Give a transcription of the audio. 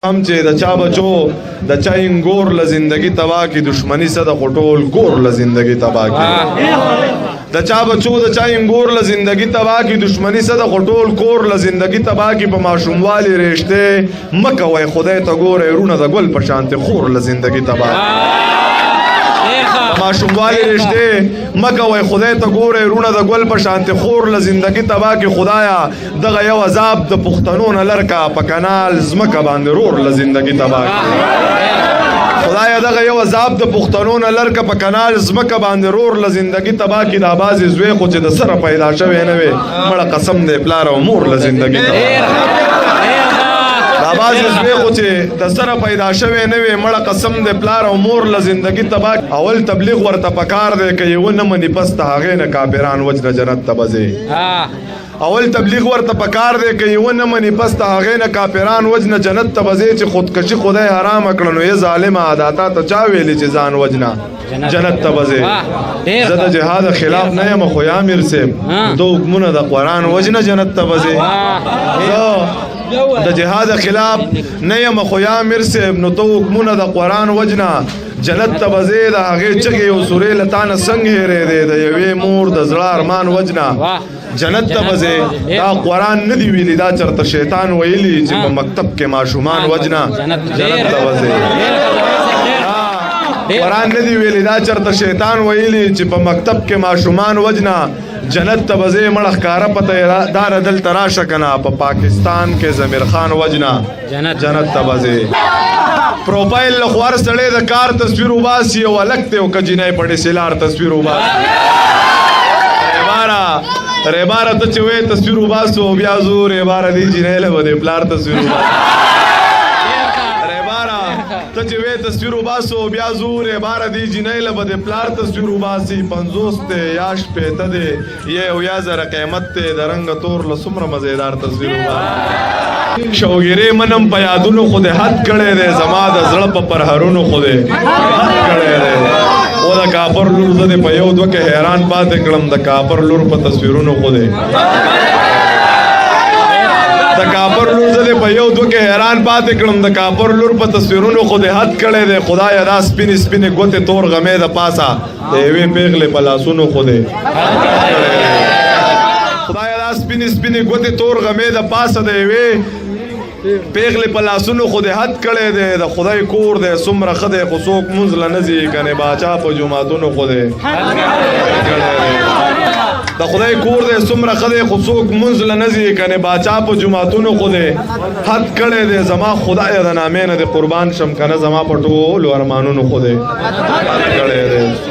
هم چې د چا بچو د چا انګور له زندگی تباہ کی دشمنی سره د خټول ګور له زندگی تباہ کی د چا بچو د چا انګور له زندگی تباہ کی دشمنی سره د خټول کور له زندگی تباہ کی په ماشوموالي رشته مکه وای خدای ته ګوره رونه د ګل په شانته خور له زندگی تباہ ماشوموالی رشته مکه وای خدای ته ګوره رونه د ګل په شانته خور له زندگی تباہ کی خدایا دغه یو عذاب د پښتنو نه لړکا په کانال زمکه باندې رور له زندگی تباہ کی خدایا دغه یو عذاب د پښتنو نه لړکا په کانال زمکه باندې رور له زندگی تباہ کی د باز زوی خو چې د سره پیدا شوی نه وي مړه قسم دې پلار او مور له زندگی تباہ आवाज زوی خو چې د سره پیدا شوی نه وي مړه قسم د پلار او مور له زندگی تباہ اول تبلیغ ورته پکار دی که یو نه منی پس ته هغه نه کافران وجه جنت ته بځي اول تبلیغ ورته پکار دی که یو نه منی پس ته هغه نه کافران وجه جنت ته بځي چې خودکشي خدای حرام کړنو ای ظالم عادت ته چا ویلی چې ځان وجنا جنت ته بځي زه د جهاد خلاف نه یم خو یا میر سیم دو حکمونه د قران وجنه جنت ته بځي د جهاد خلاف نه یم خو یا میر صاحب نو تو حکمونه د قران وجنا جنت ته بځي د هغه چغې او سورې لتان څنګه هېرې دی د یوې مور د زړه ارمان وجنا جنت ته بځي دا قران نه دی ویلي دا چرته شیطان ویلي چې په مکتب کې ماشومان وجنا جنت ته بځي قران نه دی ویلي دا چرته شیطان ویلي چې په مکتب کې ماشومان وجنا جنت ته بځي مړه ښکارا پته دار دل تراشه کنا په پاکستان کې زمیر خان وجنا جنت ته بځي پروفایل لخوار سړی د کار تصویر وباسي او الګ ته او کجینای پړې سیلار تصویر وباسي ریبارا ته چوي تصویر وباسو بیا زور ریبارا دی جنې له بده پلار تصویر وباسي ته چې وې تصویر وباسو بیا زور بار دی جنې له بده پلار تصویر وباسي 50 ته یاش پته دی یې او یا زره قیمت ته د رنگ تور له سمره مزیدار تصویر وباسي شوګری منم په یادونو خو دې حد کړي دې زما د زړه په پرهرونو خو دې حد کړي دې او د کافر لور زده په یو دوه کې حیران پاتې کړم د کافر لور په تصویرونو خو دې د کافر لور زده په یو دوه کې حیران پاتې کړم د کافر لور په تصویرونو خو دې حد کړي دې خدای ادا سپین سپین ګوته تور غمې د پاسا دې پیغله په لاسونو خو دې خدای ادا سپین سپین ګوته تور غمې د پاسا دې پیغله په لاسونو خو دې حد کړي دې د خدای کور دې سمره خده خو څوک منځ لنځي کنه باچا په جمعاتونو خو دې د خدای کور دې سمره خده خو څوک منځ لنځي کنه باچا په جمعاتونو خو دې حد کړي دې زما خدای د نامې نه دې قربان شم کنه زما په ټولو ارمانونو خو دې حد کړي دې